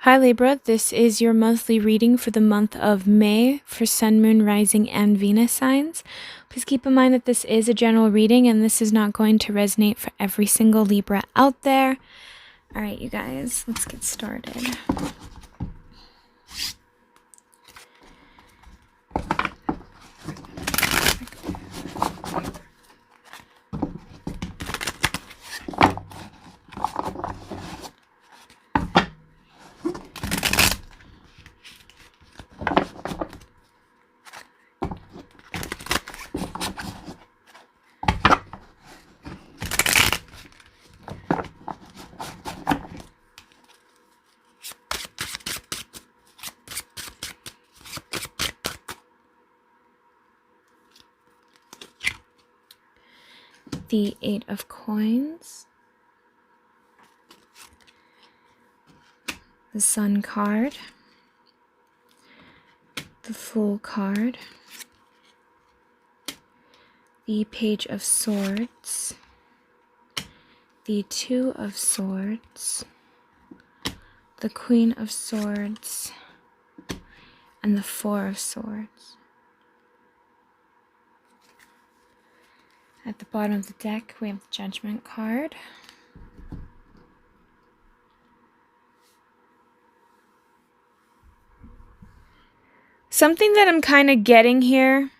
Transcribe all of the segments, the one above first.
Hi Libra, this is your monthly reading for the month of May for Sun, Moon, Rising, and Venus signs. Please keep in mind that this is a general reading and this is not going to resonate for every single Libra out there. All right, you guys, let's get started. The Eight of Coins, the Sun card, the Fool card, the Page of Swords, the Two of Swords, the Queen of Swords, and the Four of Swords. At the bottom of the deck, we have the Judgment card. Something that I'm kind of getting here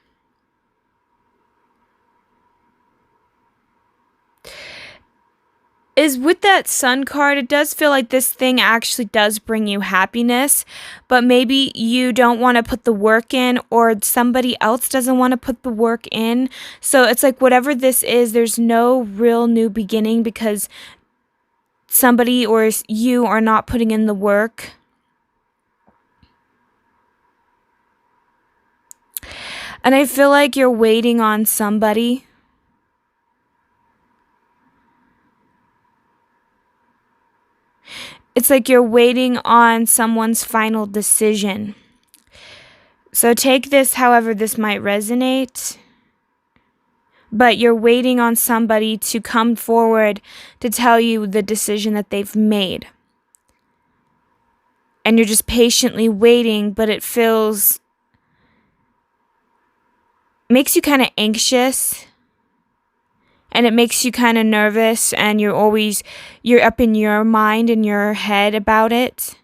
is with that Sun card, it does feel like this thing actually does bring you happiness, but maybe you don't want to put the work in, or somebody else doesn't want to put the work in. So it's like whatever this is, there's no real new beginning because somebody or you are not putting in the work. And I feel like you're waiting on somebody. It's like you're waiting on someone's final decision. So take this however this might resonate. But you're waiting on somebody to come forward to tell you the decision that they've made. And you're just patiently waiting, but it makes you kind of anxious. And it makes you kind of nervous, and you're up in your mind and your head about it.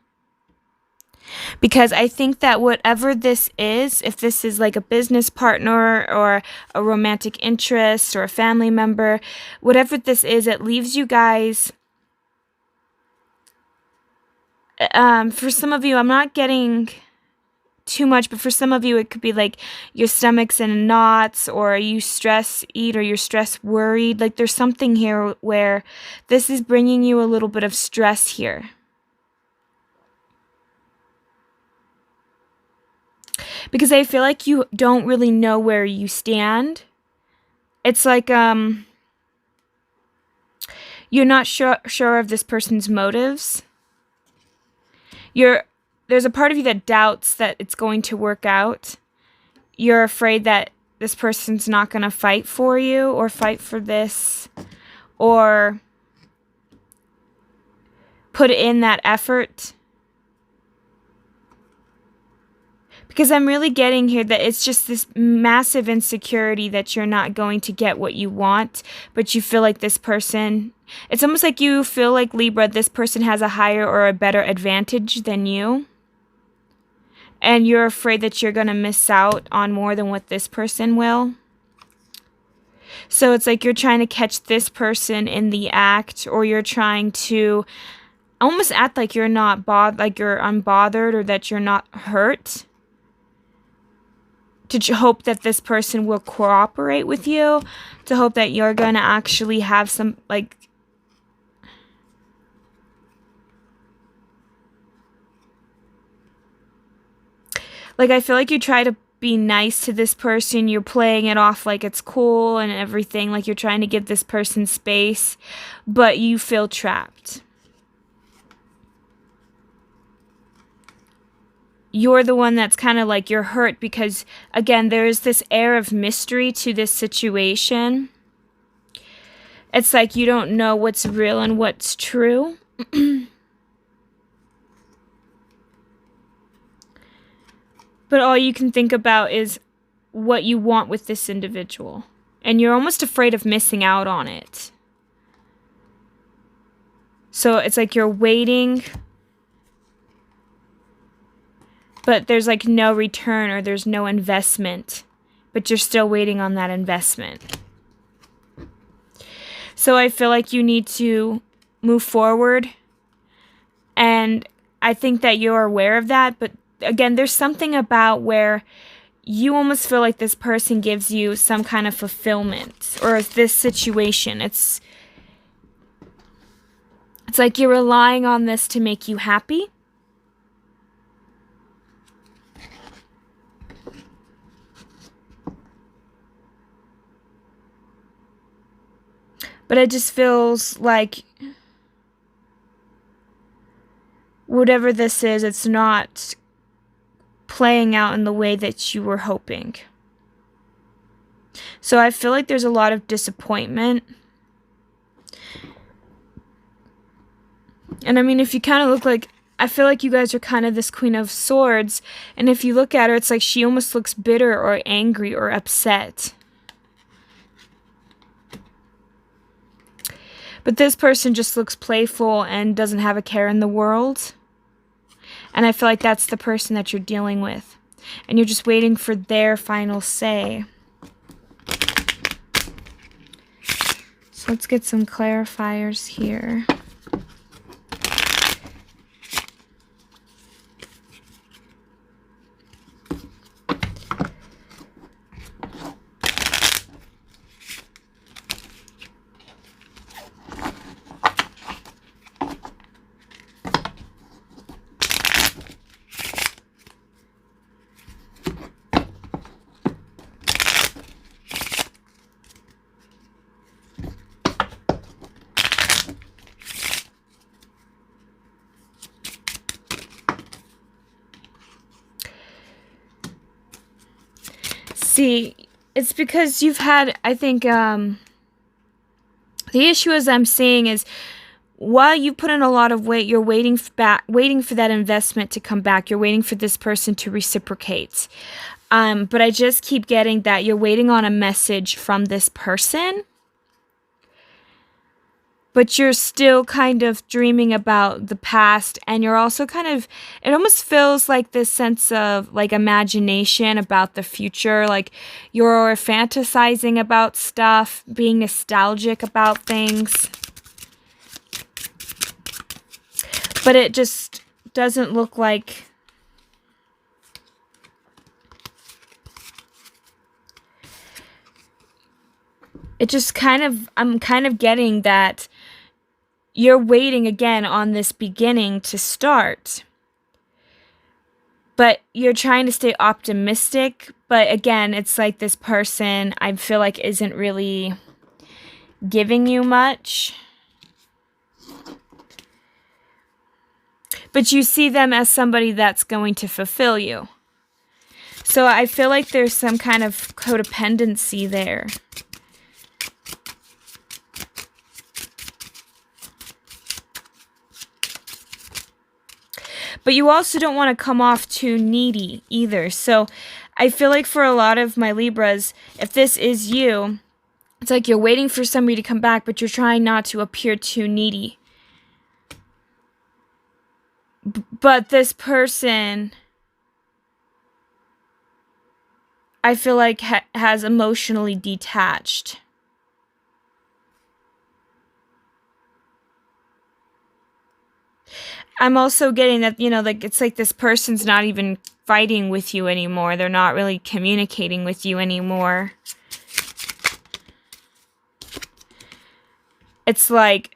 Because I think that whatever this is, if this is like a business partner or a romantic interest or a family member, whatever this is, it leaves you guys, for some of you, I'm not getting too much, but for some of you it could be like your stomach's in knots, or you stress eat, or you're stress worried. Like there's something here where this is bringing you a little bit of stress here, because I feel like you don't really know where you stand. It's like you're not sure of this person's motives. There's a part of you that doubts that it's going to work out. You're afraid that this person's not going to fight for you or fight for this or put in that effort. Because I'm really getting here that it's just this massive insecurity that you're not going to get what you want, but you feel like this person, it's almost like you feel like, Libra, this person has a higher or a better advantage than you. And you're afraid that you're going to miss out on more than what this person will. So it's like you're trying to catch this person in the act, or you're trying to almost act like you're not like you're unbothered, or that you're not hurt, to hope that this person will cooperate with you, to hope that you're going to actually have some, like, I feel like you try to be nice to this person. You're playing it off like it's cool and everything, like you're trying to give this person space, but you feel trapped. You're the one that's kind of like, you're hurt because, again, there is this air of mystery to this situation. It's like you don't know what's real and what's true. But all you can think about is what you want with this individual. And you're almost afraid of missing out on it. So it's like you're waiting, but there's like no return or there's no investment. But you're still waiting on that investment. So I feel like you need to move forward. And I think that you're aware of that. But again, there's something about where you almost feel like this person gives you some kind of fulfillment, or this situation. It's like you're relying on this to make you happy. But it just feels like whatever this is, it's not playing out in the way that you were hoping. So I feel like there's a lot of disappointment. And I mean, if you kind of look like, I feel like you guys are kind of this Queen of Swords. And if you look at her, it's like she almost looks bitter or angry or upset. But this person just looks playful and doesn't have a care in the world. And I feel like that's the person that you're dealing with. And you're just waiting for their final say. So let's get some clarifiers here. See, it's because you've had, I think, the issue as I'm seeing is, while you put in a lot of weight, you're waiting for that investment to come back. You're waiting for this person to reciprocate. But I just keep getting that you're waiting on a message from this person. But you're still kind of dreaming about the past, and you're also kind of, it almost feels like this sense of like imagination about the future, like you're fantasizing about stuff, being nostalgic about things. But it just doesn't look like it just kind of, I'm kind of getting that you're waiting again on this beginning to start. But you're trying to stay optimistic. But again, it's like this person, I feel like, isn't really giving you much. But you see them as somebody that's going to fulfill you. So I feel like there's some kind of codependency there. But you also don't want to come off too needy either. So I feel like for a lot of my Libras, if this is you, it's like you're waiting for somebody to come back, but you're trying not to appear too needy. But this person, I feel like has emotionally detached. I'm also getting that, like it's like this person's not even fighting with you anymore. They're not really communicating with you anymore. It's like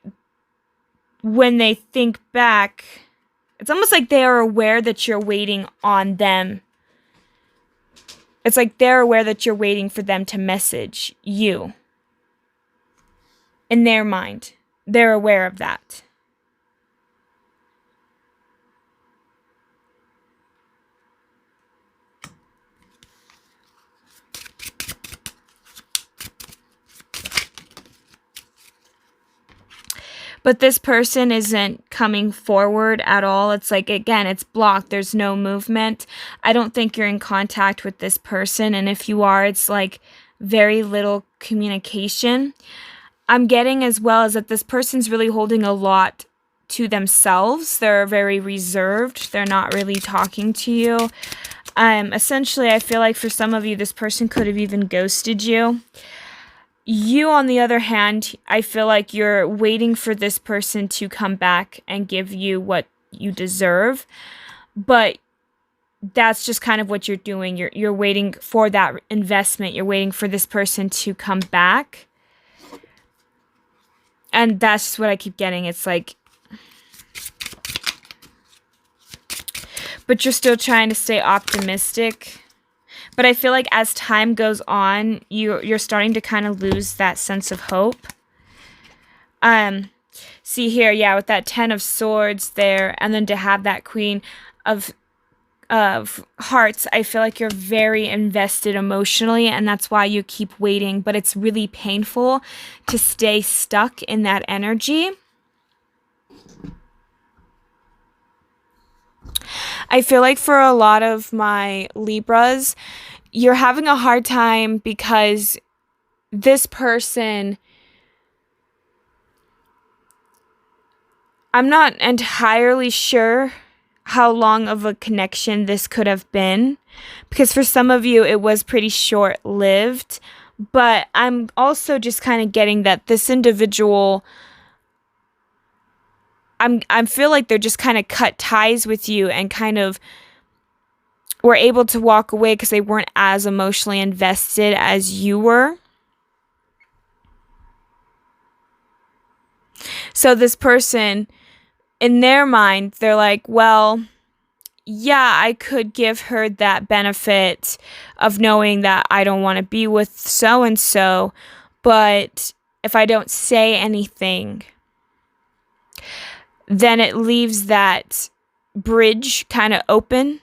when they think back, it's almost like they are aware that you're waiting on them. It's like they're aware that you're waiting for them to message you. In their mind, they're aware of that. But this person isn't coming forward at all. It's like, again, it's blocked. There's no movement. I don't think you're in contact with this person. And if you are, it's like very little communication. I'm getting as well as that this person's really holding a lot to themselves. They're very reserved. They're not really talking to you. Essentially, I feel like for some of you, this person could have even ghosted you. You, on the other hand, I feel like you're waiting for this person to come back and give you what you deserve. But that's just kind of what you're doing. You're waiting for that investment. You're waiting for this person to come back. And that's just what I keep getting. It's like, but you're still trying to stay optimistic. But I feel like as time goes on, you're starting to kind of lose that sense of hope. See here, yeah, with that 10 of Swords there, and then to have that Queen of Hearts, I feel like you're very invested emotionally, and that's why you keep waiting. But it's really painful to stay stuck in that energy. I feel like for a lot of my Libras, you're having a hard time because this person, I'm not entirely sure how long of a connection this could have been, because for some of you it was pretty short-lived, but I'm also just kind of getting that this individual, I feel like they're just kind of cut ties with you and kind of were able to walk away because they weren't as emotionally invested as you were. So this person, in their mind, they're like, well, yeah, I could give her that benefit of knowing that I don't want to be with so-and-so, but if I don't say anything, then it leaves that bridge kind of open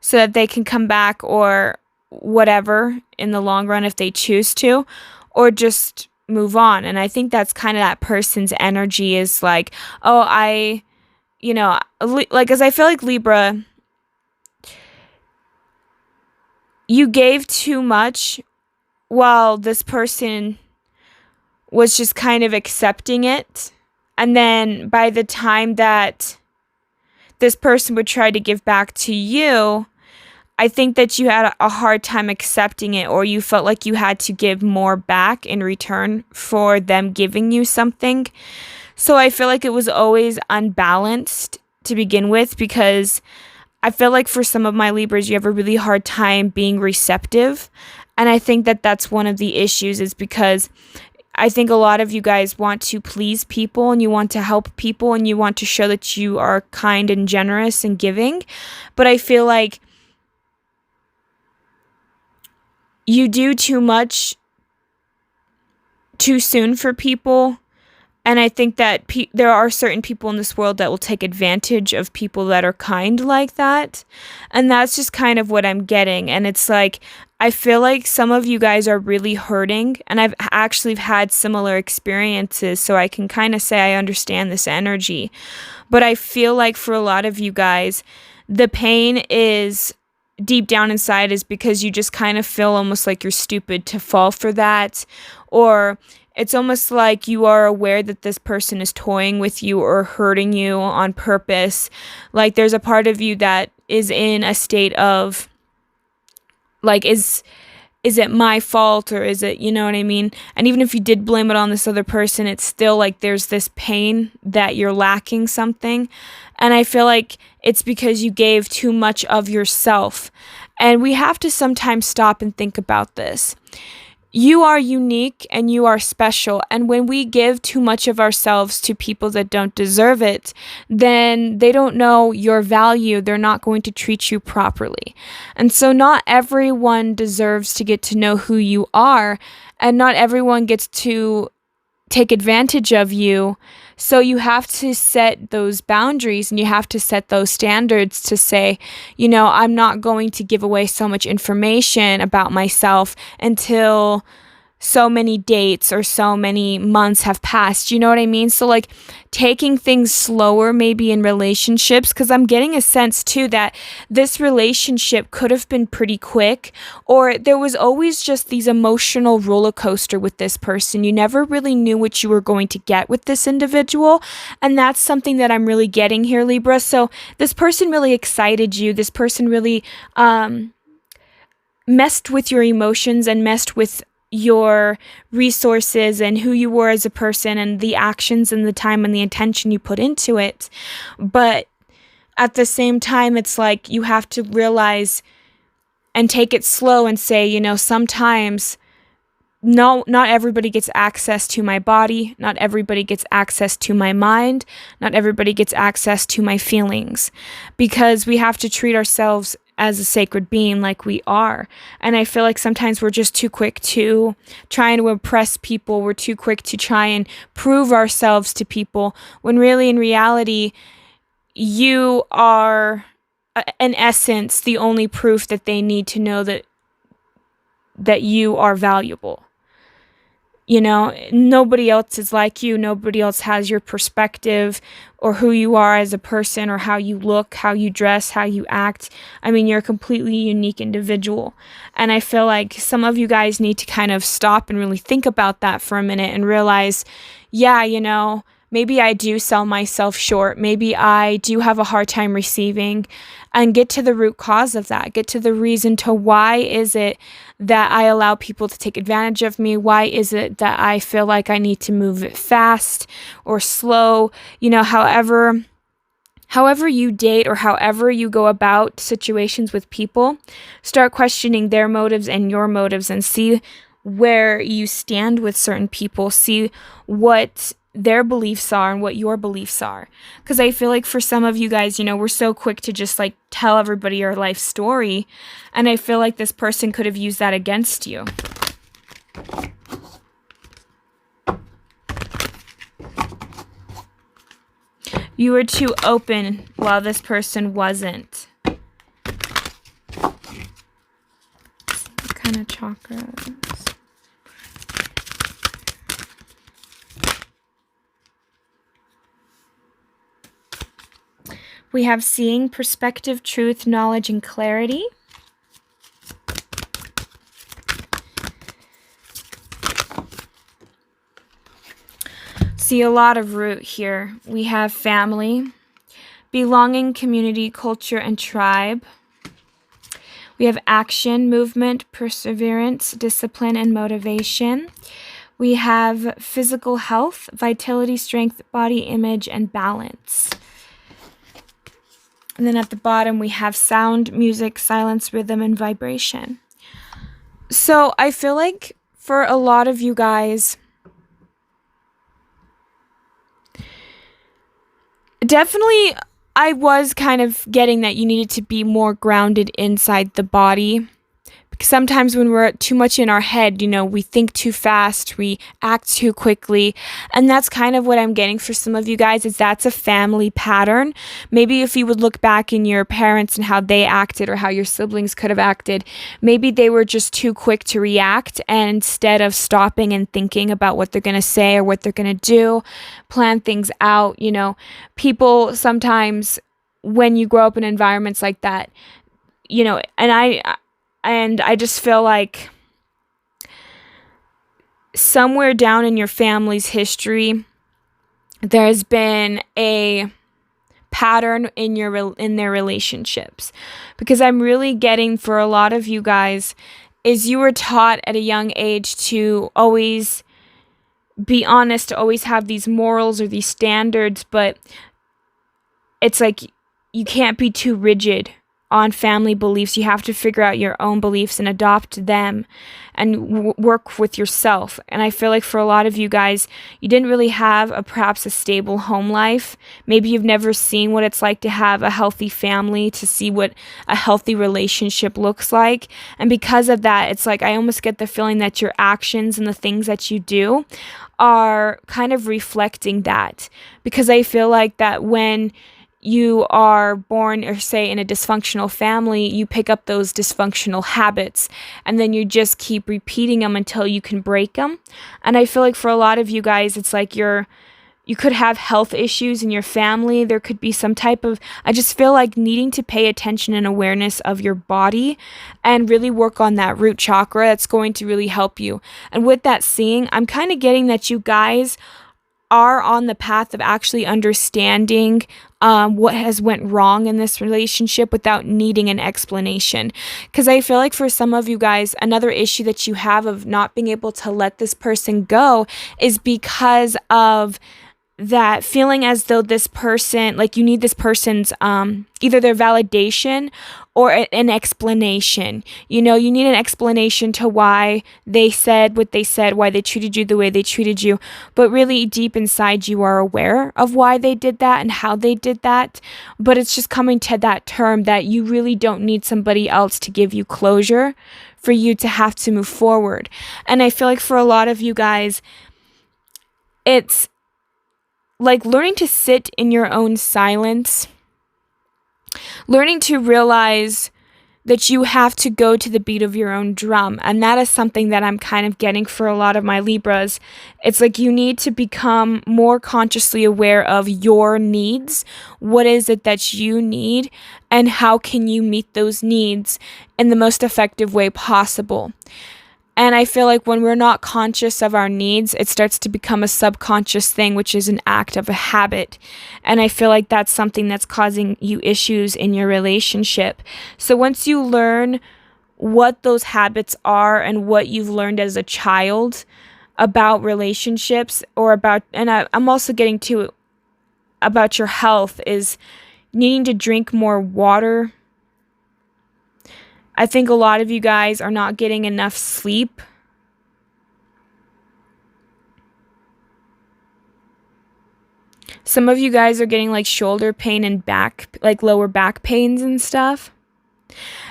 so that they can come back or whatever in the long run if they choose to, or just move on. And I think that's kind of that person's energy is like, oh, like, as I feel like Libra, you gave too much while this person was just kind of accepting it. And then by the time that this person would try to give back to you, I think that you had a hard time accepting it, or you felt like you had to give more back in return for them giving you something. So I feel like it was always unbalanced to begin with, because I feel like for some of my Libras, you have a really hard time being receptive. And I think that that's one of the issues, is because I think a lot of you guys want to please people and you want to help people and you want to show that you are kind and generous and giving. But I feel like you do too much too soon for people. And I think that there are certain people in this world that will take advantage of people that are kind like that. And that's just kind of what I'm getting. And it's like, I feel like some of you guys are really hurting. And I've actually had similar experiences. So I can kind of say I understand this energy. But I feel like for a lot of you guys, the pain is deep down inside is because you just kind of feel almost like you're stupid to fall for that. Or it's almost like you are aware that this person is toying with you or hurting you on purpose. Like there's a part of you that is in a state of like, is it my fault, or is it, you know what I mean? And even if you did blame it on this other person, it's still like there's this pain that you're lacking something. And I feel like it's because you gave too much of yourself. And we have to sometimes stop and think about this. You are unique and you are special. And when we give too much of ourselves to people that don't deserve it, then they don't know your value. They're not going to treat you properly. And so not everyone deserves to get to know who you are, and not everyone gets to take advantage of you. So you have to set those boundaries and you have to set those standards to say, you know, I'm not going to give away so much information about myself until so many dates or so many months have passed. You know what I mean? So like taking things slower maybe in relationships, because I'm getting a sense too that this relationship could have been pretty quick, or there was always just these emotional roller coaster with this person. You never really knew what you were going to get with this individual. And that's something that I'm really getting here, Libra. So this person really excited you. This person really messed with your emotions and messed with your resources and who you were as a person and the actions and the time and the attention you put into it. But at the same time, it's like you have to realize and take it slow and say, you know, sometimes no, not everybody gets access to my body. Not everybody gets access to my mind. Not everybody gets access to my feelings, because we have to treat ourselves as a sacred being like we are. And I feel like sometimes we're just too quick to trying to impress people. We're too quick to try and prove ourselves to people, when really in reality, you are in essence the only proof that they need to know that you are valuable. You know, nobody else is like you. Nobody else has your perspective or who you are as a person, or how you look, how you dress, how you act. I mean, you're a completely unique individual. And I feel like some of you guys need to kind of stop and really think about that for a minute and realize, yeah, you know, maybe I do sell myself short. Maybe I do have a hard time receiving, and get to the root cause of that. Get to the reason to why is it that I allow people to take advantage of me? Why is it that I feel like I need to move it fast or slow? You know, however you date or however you go about situations with people, start questioning their motives and your motives, and see where you stand with certain people. See what their beliefs are and what your beliefs are. Because I feel like for some of you guys, you know, we're so quick to just like tell everybody your life story. And I feel like this person could have used that against you. You were too open while this person wasn't. What kind of chakras? We have seeing, perspective, truth, knowledge, and clarity. See a lot of root here. We have family, belonging, community, culture, and tribe. We have action, movement, perseverance, discipline, and motivation. We have physical health, vitality, strength, body image, and balance. And then at the bottom, we have sound, music, silence, rhythm, and vibration. So I feel like for a lot of you guys, definitely I was kind of getting that you needed to be more grounded inside the body. Because sometimes when we're too much in our head, you know, we think too fast, we act too quickly. And that's kind of what I'm getting for some of you guys, is that's a family pattern. Maybe if you would look back in your parents and how they acted, or how your siblings could have acted, maybe they were just too quick to react, and instead of stopping and thinking about what they're going to say or what they're going to do, plan things out. You know, people sometimes, when you grow up in environments like that, you know, and I just feel like somewhere down in your family's history, there's been a pattern in their relationships. Because I'm really getting for a lot of you guys is you were taught at a young age to always be honest, to always have these morals or these standards, but it's like you can't be too rigid on family beliefs. You have to figure out your own beliefs and adopt them and work with yourself. And I feel like for a lot of you guys, you didn't really have perhaps a stable home life. Maybe you've never seen what it's like to have a healthy family, to see what a healthy relationship looks like. And because of that, it's like I almost get the feeling that your actions and the things that you do are kind of reflecting that. Because I feel like that when you are born, or say in a dysfunctional family, you pick up those dysfunctional habits and then you just keep repeating them until you can break them. And I feel like for a lot of you guys, it's like you could have health issues in your family. There could be some type of, I just feel like needing to pay attention and awareness of your body and really work on that root chakra. That's going to really help you. And with that seeing, I'm kind of getting that you guys are on the path of actually understanding what has went wrong in this relationship without needing an explanation. Because I feel like for some of you guys, another issue that you have of not being able to let this person go is because of that feeling as though this person, like you need this person's either their validation or an explanation. You know, you need an explanation to why they said what they said, why they treated you the way they treated you. But really deep inside you are aware of why they did that and how they did that. But it's just coming to that term that you really don't need somebody else to give you closure for you to have to move forward. And I feel like for a lot of you guys, it's like learning to sit in your own silence, learning to realize that you have to go to the beat of your own drum. And that is something that I'm kind of getting for a lot of my Libras. It's like you need to become more consciously aware of your needs. What is it that you need? And how can you meet those needs in the most effective way possible? And I feel like when we're not conscious of our needs, it starts to become a subconscious thing, which is an act of a habit. And I feel like that's something that's causing you issues in your relationship. So once you learn what those habits are and what you've learned as a child about relationships or about, and I'm also getting to about your health, is needing to drink more water. I think a lot of you guys are not getting enough sleep. Some of you guys are getting like shoulder pain and back, like lower back pains and stuff.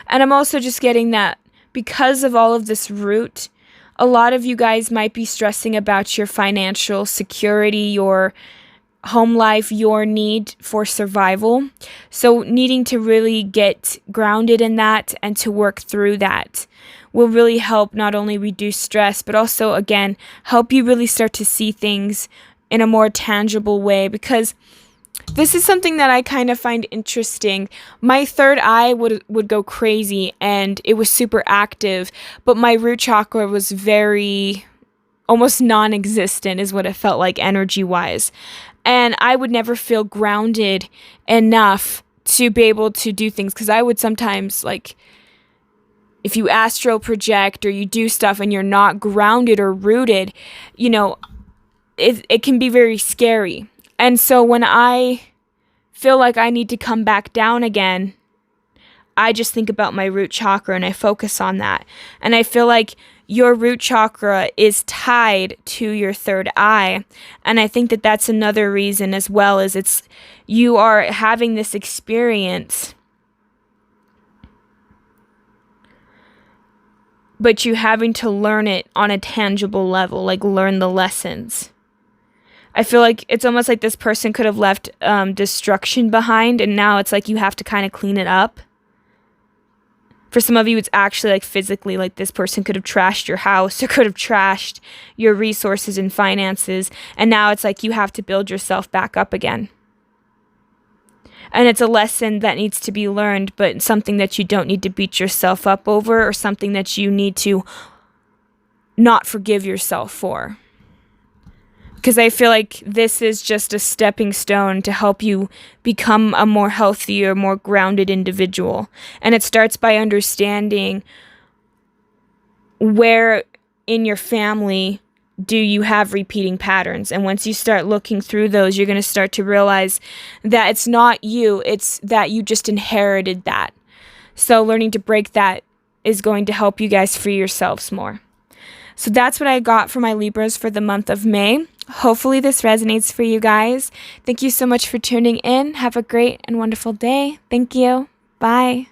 And I'm also just getting that because of all of this root, a lot of you guys might be stressing about your financial security, your home life, your need for survival. So needing to really get grounded in that and to work through that will really help not only reduce stress, but also, again, help you really start to see things in a more tangible way. Because this is something that I kind of find interesting. My third eye would go crazy and it was super active, but my root chakra was very almost non-existent is what it felt like energy-wise. And I would never feel grounded enough to be able to do things, because I would sometimes, like, if you astral project or you do stuff and you're not grounded or rooted, you know, it can be very scary. And so when I feel like I need to come back down again, I just think about my root chakra and I focus on that. And I feel like your root chakra is tied to your third eye. And I think that that's another reason as well, is you are having this experience, but you having to learn it on a tangible level, like learn the lessons. I feel like it's almost like this person could have left destruction behind, and now it's like you have to kind of clean it up. For some of you, it's actually like physically, like this person could have trashed your house or could have trashed your resources and finances. And now it's like you have to build yourself back up again. And it's a lesson that needs to be learned, but something that you don't need to beat yourself up over, or something that you need to not forgive yourself for. Because I feel like this is just a stepping stone to help you become a more healthier, more grounded individual. And it starts by understanding where in your family do you have repeating patterns. And once you start looking through those, you're going to start to realize that it's not you, it's that you just inherited that. So learning to break that is going to help you guys free yourselves more. So that's what I got for my Libras for the month of May. Hopefully this resonates for you guys. Thank you so much for tuning in. Have a great and wonderful day. Thank you. Bye.